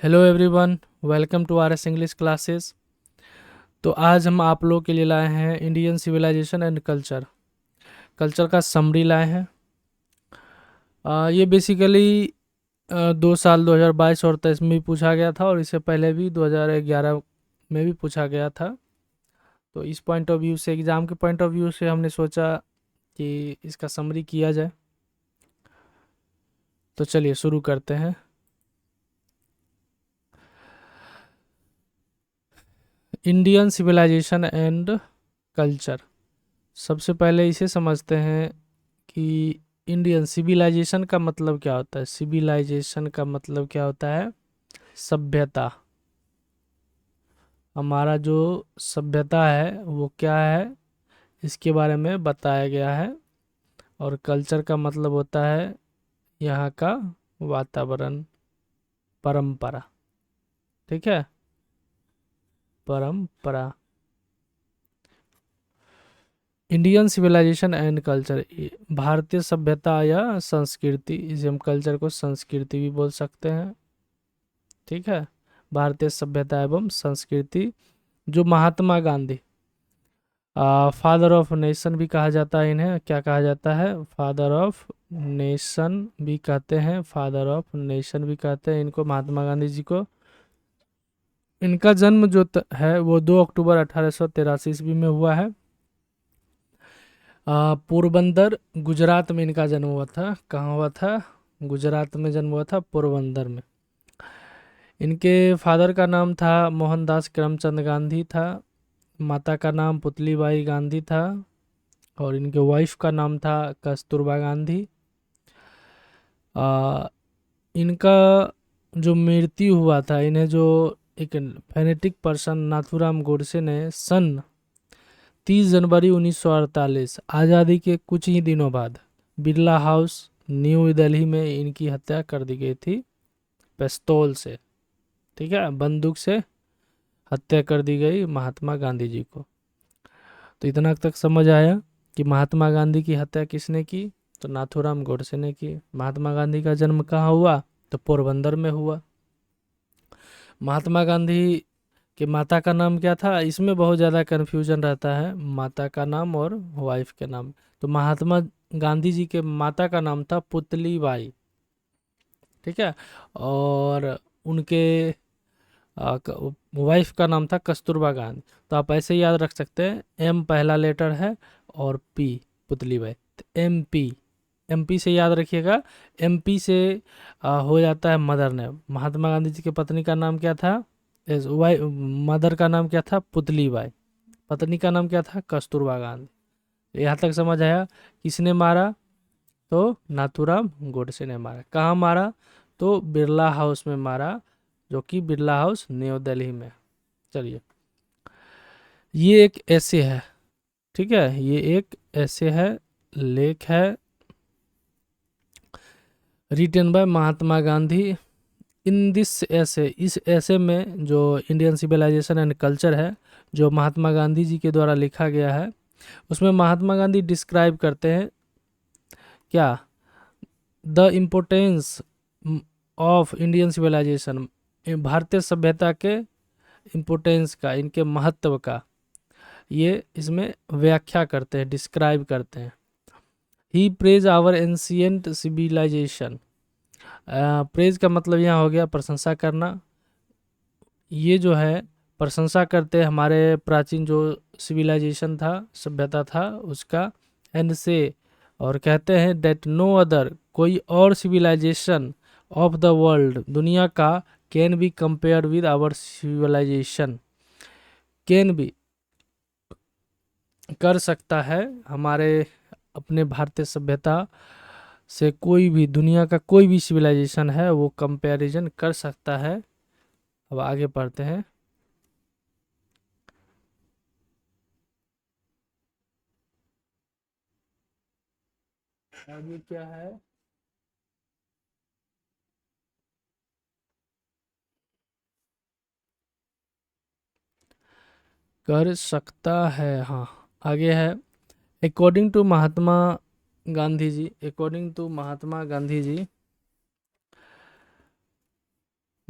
Hello everyone, welcome to R S English classes. तो आज हम आप लोगों के लिए लाए हैं Indian civilization and culture. Culture का समरी लाए हैं। ये बेसिकली 2 साल 2022 और 23 में भी पूछा गया था और इससे पहले भी 2011 में भी पूछा गया था। तो इस पॉइंट ऑफ व्यू से, एग्ज़ाम के पॉइंट ऑफ व्यू से, हमने सोचा कि इसका समरी किया जाए। तो चलिए शुरू करते हैं। Indian civilization and culture. सबसे पहले इसे समझते हैं कि इंडियन सिविलाइजेशन का मतलब क्या होता है। सिविलाइजेशन का मतलब क्या होता है? सभ्यता। हमारा जो सभ्यता है वो क्या है, इसके बारे में बताया गया है। और कल्चर का मतलब होता है यहाँ का वातावरण, परंपरा। ठीक है, परंपरा। इंडियन सिविलाइजेशन एंड कल्चर, भारतीय सभ्यता या संस्कृति, इसे हम कल्चर को संस्कृति भी बोल सकते हैं। ठीक है, भारतीय सभ्यता एवं संस्कृति, जो Mahatma Gandhi, father of nation भी कहा जाता है। इन्हें क्या कहा जाता है? फादर ऑफ नेशन भी कहते हैं, फादर ऑफ नेशन भी कहते हैं इनको, महात्मा गांधी जी को। इनका जन्म जो है वो 2 अक्टूबर 1883 ईस्वी में हुआ है। पोरबंदर, गुजरात में इनका जन्म हुआ था। कहाँ हुआ था? गुजरात में जन्म हुआ था, पोरबंदर में। इनके फादर का नाम था मोहनदास करमचंद गांधी था। माता का नाम पुतलीबाई गांधी था। और इनके वाइफ का नाम था कस्तूरबा गांधी। आ, इनका जो मृत्यु हुआ था, इन्हें जो एक फेनेटिक पर्सन नाथूराम गोडसे ने सन 30 जनवरी 1948, आज़ादी के कुछ ही दिनों बाद, बिरला हाउस, न्यू दिल्ली में इनकी हत्या कर दी गई थी, पिस्तौल से। ठीक है, बंदूक से हत्या कर दी गई महात्मा गांधी जी को। तो इतना तक समझ आया कि महात्मा गांधी की हत्या किसने की? तो नाथूराम गोडसे ने की। महात्मा गांधी का जन्म कहाँ हुआ? तो पोरबंदर में हुआ। महात्मा गांधी के माता का नाम क्या था? इसमें बहुत ज़्यादा कन्फ्यूजन रहता है, माता का नाम और वाइफ के नाम। तो महात्मा गांधी जी के माता का नाम था पुतली बाई। ठीक है, और उनके वाइफ का नाम था कस्तूरबा गांधी। तो आप ऐसे याद रख सकते हैं, एम पहला लेटर है और पी पुतली बाई, तो एम पी। एम पी से याद रखिएगा, एम पी से हो जाता है मदर नेम। महात्मा गांधी जी की पत्नी का नाम क्या था? वाई मदर का नाम क्या था? पुतली बाई। पत्नी का नाम क्या था? कस्तूरबा गांधी। यहाँ तक समझ आया। किसने मारा? तो नाथूराम गोडसे ने मारा। कहाँ मारा? तो बिरला हाउस में मारा, जो कि बिरला हाउस न्यू दिल्ली में। चलिए, ये एक ऐसे है। ठीक है, ये एक ऐसे है, लेख है, written by Mahatma Gandhi. In this essay, इस ऐसे में जो इंडियन सिविलाइजेशन एंड कल्चर है, जो महात्मा गांधी जी के द्वारा लिखा गया है, उसमें महात्मा गांधी डिस्क्राइब करते हैं क्या? The importance of Indian civilization, भारतीय सभ्यता के इम्पोर्टेंस का, इनके महत्व का, ये इसमें व्याख्या करते हैं, डिस्क्राइब करते हैं। He praise our ancient civilization. Praise का मतलब यहाँ हो गया प्रशंसा करना। ये जो है प्रशंसा करते हैं हमारे प्राचीन जो सिविलाइजेशन था, सभ्यता था उसका। एंड से, और कहते हैं दैट नो अदर, कोई और सिविलाइजेशन ऑफ द वर्ल्ड, दुनिया का, can be compare with our civilization. Can be, कर सकता है हमारे अपने भारतीय सभ्यता से, कोई भी दुनिया का कोई भी सिविलाइजेशन है वो कंपैरिजन कर सकता है। अब आगे पढ़ते हैं। आगे क्या है? कर सकता है, हाँ। आगे है, according to Mahatma Gandhi ji, according to Mahatma Gandhi ji,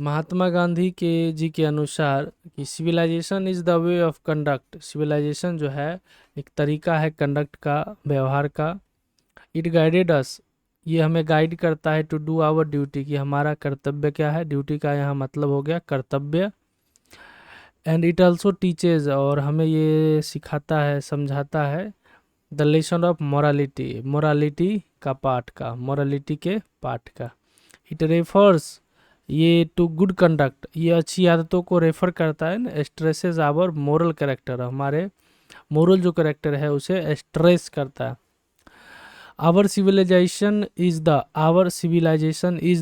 Mahatma Gandhi के जी के अनुसार कि civilization is the way of conduct, civilization जो है एक तरीका है कंडक्ट का, व्यवहार का। इट गाइडेड अस, ये हमें गाइड करता है टू डू आवर ड्यूटी, कि हमारा कर्तव्य क्या है। ड्यूटी का यहाँ मतलब हो गया कर्तव्य। एंड इट ऑल्सो टीचेज, और हमें ये सिखाता है, समझाता है the lesson of morality, morality का पाठ का, मोरालिटी के पाठ का। इट रेफर्स, ये टू गुड कंडक्ट, ये अच्छी आदतों को रेफर करता है। स्ट्रेसेस आवर मोरल कैरेक्टर, हमारे मोरल जो कैरेक्टर है उसे स्ट्रेस करता है। Our civilization is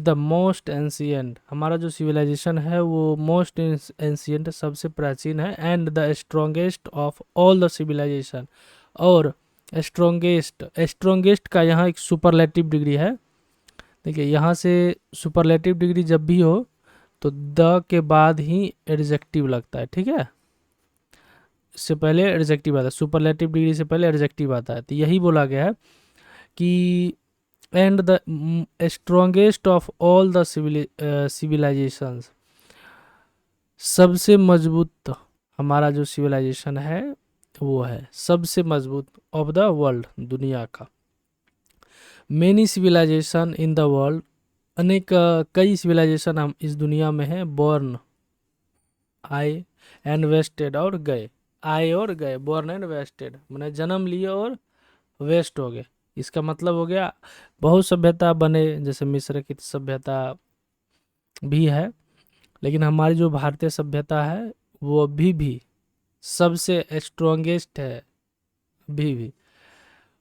the most ancient, हमारा जो सिविलाइजेशन है वो मोस्ट एंशियंट, सबसे प्राचीन है। And the strongest of all the civilization, और स्ट्रोंगेस्ट का यहाँ एक सुपरलेटिव डिग्री है। देखिए यहाँ से सुपरलेटिव डिग्री जब भी हो तो द के बाद ही एडजेक्टिव लगता है, ठीक है। इससे पहले एडजेक्टिव आता है, सुपरलेटिव डिग्री से पहले एडजेक्टिव आता है। तो यही बोला गया है कि and the strongest of all the civilizations, सबसे मजबूत हमारा जो सिविलाइजेशन है वो है सबसे मजबूत ऑफ द वर्ल्ड, दुनिया का। Many civilization in the world, अनेक कई सिविलाइजेशन हम इस दुनिया में हैं। बॉर्न, आए, एंड वेस्टेड, और गए, आए और गए, बॉर्न एंड वेस्टेड मैंने जन्म लिए और वेस्ट हो गए। इसका मतलब हो गया बहुत सभ्यता बने, जैसे मिस्र की सभ्यता भी है, लेकिन हमारी जो भारतीय सभ्यता है वो अभी भी सबसे स्ट्रोंगेस्ट है, अभी भी,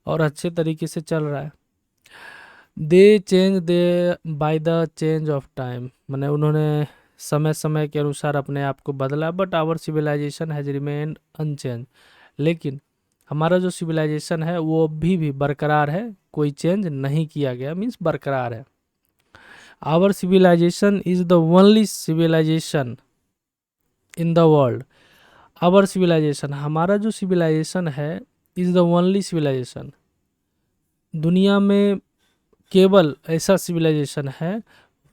और अच्छे तरीके से चल रहा है। दे change they by the change of time, मैंने उन्होंने समय समय के अनुसार अपने आप को बदला। But our civilization has remained unchanged, लेकिन हमारा जो सिविलाइजेशन है वो अभी भी बरकरार है, कोई चेंज नहीं किया गया, मीन्स बरकरार है। Our civilization is the only civilization in the world, our civilization, हमारा जो सिविलाइजेशन है, इज द ओनली सिविलाइजेशन, दुनिया में केवल ऐसा सिविलाइजेशन है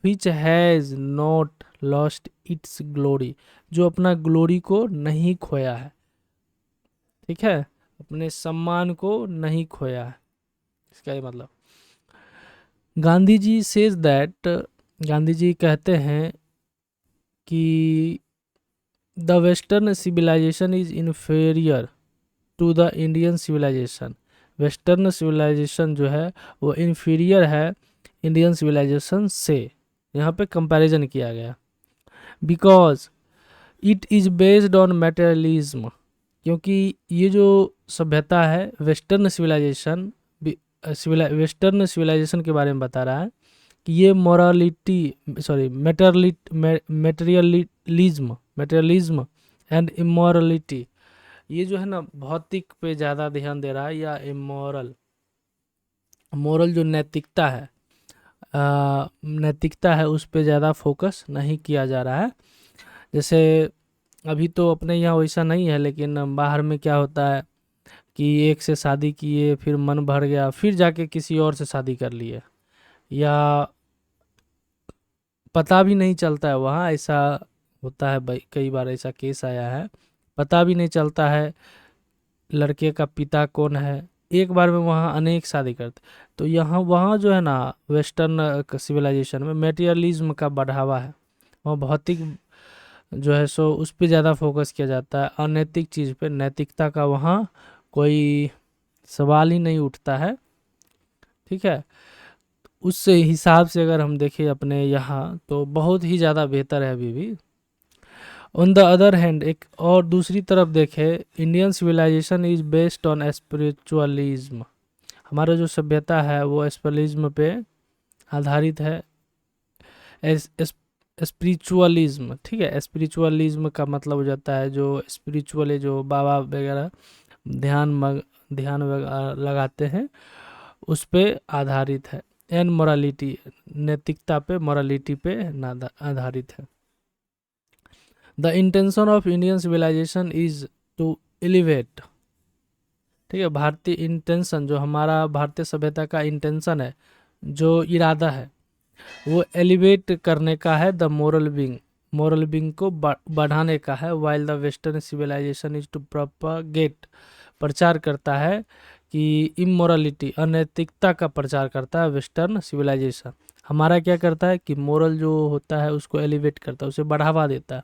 which has not lost its glory, जो अपना ग्लोरी को नहीं खोया है, ठीक है, अपने सम्मान को नहीं खोया है। इसका ये मतलब, गांधी जी सेज दैट, गांधी जी कहते हैं कि the western civilization is inferior to the Indian civilization, western civilization जो है वो इन्फीरियर है इंडियन सिविलाइजेशन से, यहाँ पे कंपैरिजन किया गया। Because it is based on materialism, क्योंकि ये जो सभ्यता है वेस्टर्न सिविलाइजेशन, वेस्टर्न सिविलाइजेशन के बारे में बता रहा है कि ये मटेरियलिज्म एंड इमोरलिटी, ये जो है ना भौतिक पे ज़्यादा ध्यान दे रहा है, या इमोरल, मोरल जो नैतिकता है, नैतिकता है उस पे ज़्यादा फोकस नहीं किया जा रहा है। जैसे अभी तो अपने यहाँ वैसा नहीं है, लेकिन बाहर में क्या होता है कि एक से शादी किए, फिर मन भर गया, फिर जाके किसी और से शादी कर लिए, या पता भी नहीं चलता है, वहाँ ऐसा होता है भाई, कई बार ऐसा केस आया है, पता भी नहीं चलता है लड़के का पिता कौन है, एक बार में वहाँ अनेक शादी करते। तो यहाँ वहाँ जो है ना वेस्टर्न सिविलाइजेशन में मटेरियलिज्म का बढ़ावा है, वहाँ भौतिक जो है सो उस पर ज़्यादा फोकस किया जाता है, अनैतिक चीज़ पे नैतिकता का वहाँ कोई सवाल ही नहीं उठता है, ठीक है। उस हिसाब से अगर हम देखें अपने यहाँ तो बहुत ही ज़्यादा बेहतर है अभी भी। ऑन द अदर हैंड, एक और दूसरी तरफ देखें, Indian civilization is based on spiritualism, हमारा जो सभ्यता है वो स्पिरिचुअलिज्म पे आधारित है। स्पिरिचुअलिज्म, ठीक है, स्पिरिचुअलिज्म का मतलब हो जाता है जो स्पिरिचुअल है, जो बाबा वगैरह ध्यान लगाते हैं, उस पे आधारित है। एंड मोरालिटी, नैतिकता पे, मोरालिटी पे आधारित है। The intention of Indian civilization is to elevate, ठीक है, भारतीय इंटेंशन, जो हमारा भारतीय सभ्यता का इंटेंशन है, जो इरादा है वो एलिवेट करने का है द मोरल बीइंग को बढ़ाने का है। While the western civilization is to propagate, प्रचार करता है कि इमोरलिटी, अनैतिकता का प्रचार करता है वेस्टर्न सिविलाइजेशन। हमारा क्या करता है कि मोरल जो होता है उसको एलिवेट करता है, उसे बढ़ावा देता है।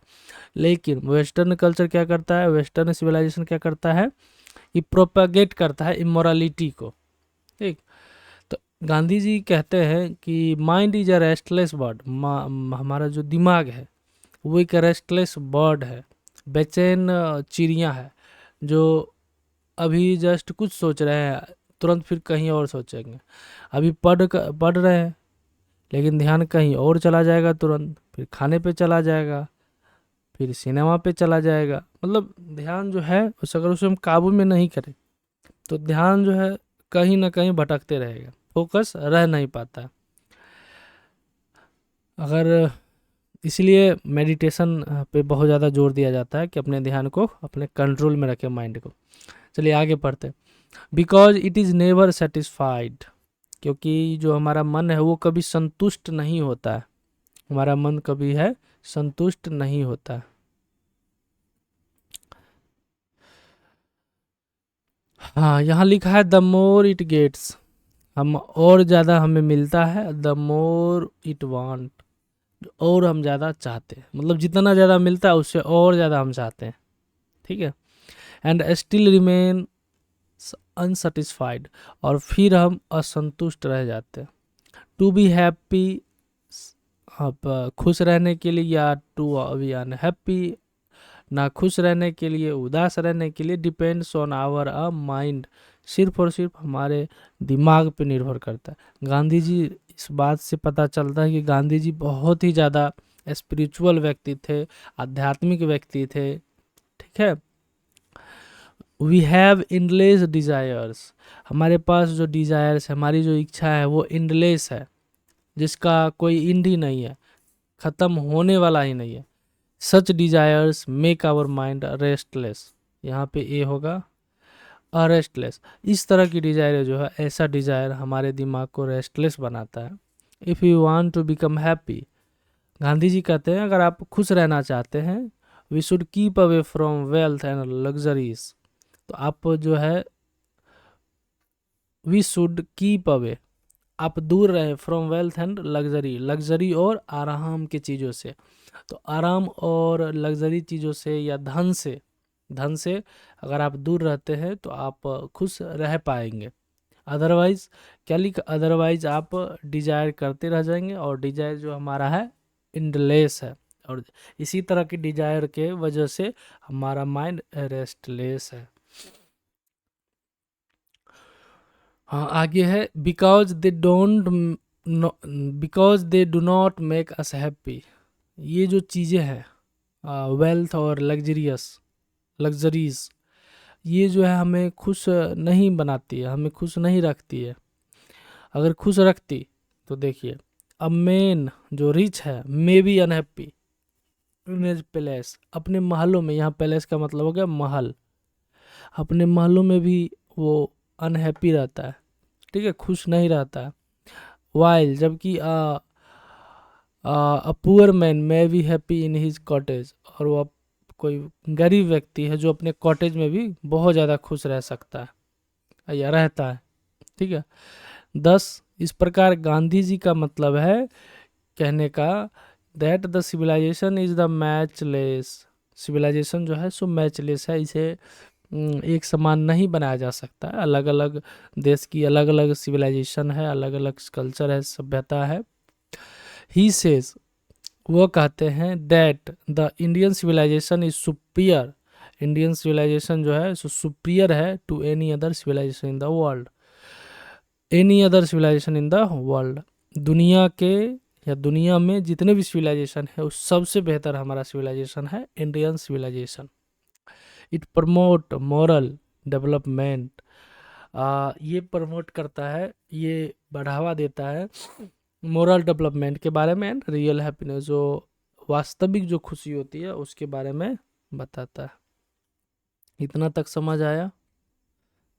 लेकिन वेस्टर्न कल्चर क्या करता है, वेस्टर्न सिविलाइजेशन क्या करता है कि प्रोपागेट करता है इमोरलिटी को। ठीक, तो गांधी जी कहते हैं कि mind is a restless bird, हमारा जो दिमाग है वो एक रेस्टलेस बर्ड है, बेचैन चिड़िया है, जो अभी जस्ट कुछ सोच रहे हैं, तुरंत फिर कहीं और सोचेंगे। अभी पढ़ रहे हैं, लेकिन ध्यान कहीं और चला जाएगा, तुरंत फिर खाने पे चला जाएगा, फिर सिनेमा पे चला जाएगा। मतलब ध्यान जो है अगर उसे हम काबू में नहीं करें तो ध्यान जो है कहीं ना कहीं भटकते रहेगा, फोकस रह नहीं पाता। अगर इसलिए मेडिटेशन पे बहुत ज़्यादा जोर दिया जाता है कि अपने ध्यान को अपने कंट्रोल में रखें, माइंड को। चलिए आगे पढ़ते हैं। Because it is never satisfied, क्योंकि जो हमारा मन है वो कभी संतुष्ट नहीं होता है। हमारा मन कभी है संतुष्ट नहीं होता है। हाँ, यहाँ लिखा है द मोर इट गेट्स, हम और ज़्यादा हमें मिलता है, द मोर इट वांट, और हम ज़्यादा चाहते हैं। मतलब जितना ज़्यादा मिलता है उससे और ज़्यादा हम चाहते हैं। ठीक है, एंड स्टिल रिमेन अनसेटिस्फाइड, और फिर हम असंतुष्ट रह जाते हैं। टू बी हैप्पी, आप खुश रहने के लिए, या टू बी अनहैप्पी, ना खुश रहने के लिए, उदास रहने के लिए, डिपेंड्स ऑन आवर माइंड, सिर्फ और सिर्फ हमारे दिमाग पे निर्भर करता है। गांधी जी, इस बात से पता चलता है कि गांधी जी बहुत ही ज़्यादा स्पिरिचुअल व्यक्ति थे, आध्यात्मिक व्यक्ति थे। ठीक है, वी हैव इनलेस डिज़ायर्स, हमारे पास जो डिज़ायर्स है, हमारी जो इच्छा है वो इनलेस है, जिसका कोई इंड ही नहीं है, ख़त्म होने वाला ही नहीं है। Such desires make our mind restless, यहाँ पे ए होगा रेस्टलेस। इस तरह की डिजायर जो है, ऐसा डिजायर हमारे दिमाग को रेस्टलेस बनाता है। If you want to become happy, Gandhi ji कहते हैं अगर आप खुश रहना चाहते हैं, we should keep away from wealth and luxuries, तो आप जो है वी शुड कीप अवे, आप दूर रहें from wealth and luxury, luxury और आराम की चीज़ों से। तो आराम और लग्जरी चीज़ों से या धन से अगर आप दूर रहते हैं तो आप खुश रह पाएंगे। अदरवाइज क्या लिख, अदरवाइज आप डिजायर करते रह जाएंगे, और डिजायर जो हमारा है इंडलेस है, और इसी तरह की डिजायर के वजह से हमारा माइंड रेस्टलेस है। हाँ, आगे है because they do not make us happy. ये जो चीज़ें हैं, वेल्थ और लग्जरीज, ये जो है हमें खुश नहीं बनाती है, हमें खुश नहीं रखती है। अगर खुश रखती तो देखिए, अब मेन जो रिच है may be unhappy in his palace, अपने महलों में, यहाँ पैलेस का मतलब हो गया महल, अपने महलों में भी वो अनहैप्पी रहता है। ठीक है, खुश नहीं रहता है। वाइल, जबकि a poor man may be happy in his cottage, और वो कोई गरीब व्यक्ति है जो अपने कॉटेज में भी बहुत ज़्यादा खुश रह सकता है या रहता है। ठीक है, 10, इस प्रकार गांधी जी का मतलब है कहने का that the civilization is the matchless, civilization जो है सो मैचलेस है, इसे एक समान नहीं बनाया जा सकता है। अलग अलग देश की अलग अलग सिविलाइजेशन है, अलग अलग कल्चर है, सभ्यता है। ही सेज, वो कहते हैं that the Indian civilization is superior, Indian civilization जो है सो सुपीरियर है to any other civilization in the world, any other civilization in the world, दुनिया के या दुनिया में जितने भी सिविलाइजेशन है उस सबसे बेहतर हमारा सिविलाइजेशन है Indian civilization. It promote moral development, ये प्रमोट करता है, ये बढ़ावा देता है मोरल डेवलपमेंट के बारे में, एंड रियल हैप्पीनेस, जो वास्तविक जो खुशी होती है उसके बारे में बताता है। इतना तक समझ आया?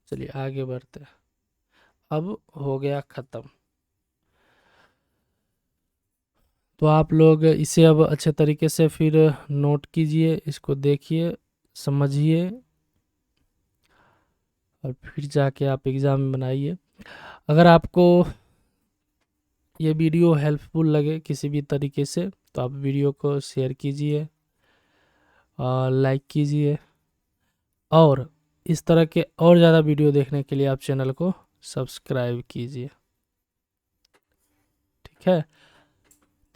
चलिए आगे बढ़ते हैं। अब हो गया ख़त्म। तो आप लोग इसे अब अच्छे तरीके से फिर नोट कीजिए, इसको देखिए, समझिए और फिर जाके आप एग्ज़ाम में बनाइए। अगर आपको ये वीडियो हेल्पफुल लगे किसी भी तरीके से तो आप वीडियो को शेयर कीजिए और लाइक कीजिए, और इस तरह के और ज़्यादा वीडियो देखने के लिए आप चैनल को सब्सक्राइब कीजिए। ठीक है,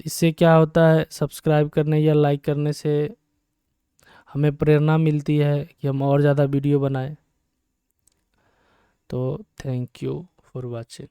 इससे क्या होता है, सब्सक्राइब करने या लाइक करने से हमें प्रेरणा मिलती है कि हम और ज़्यादा वीडियो बनाएं। तो थैंक यू फॉर वॉचिंग।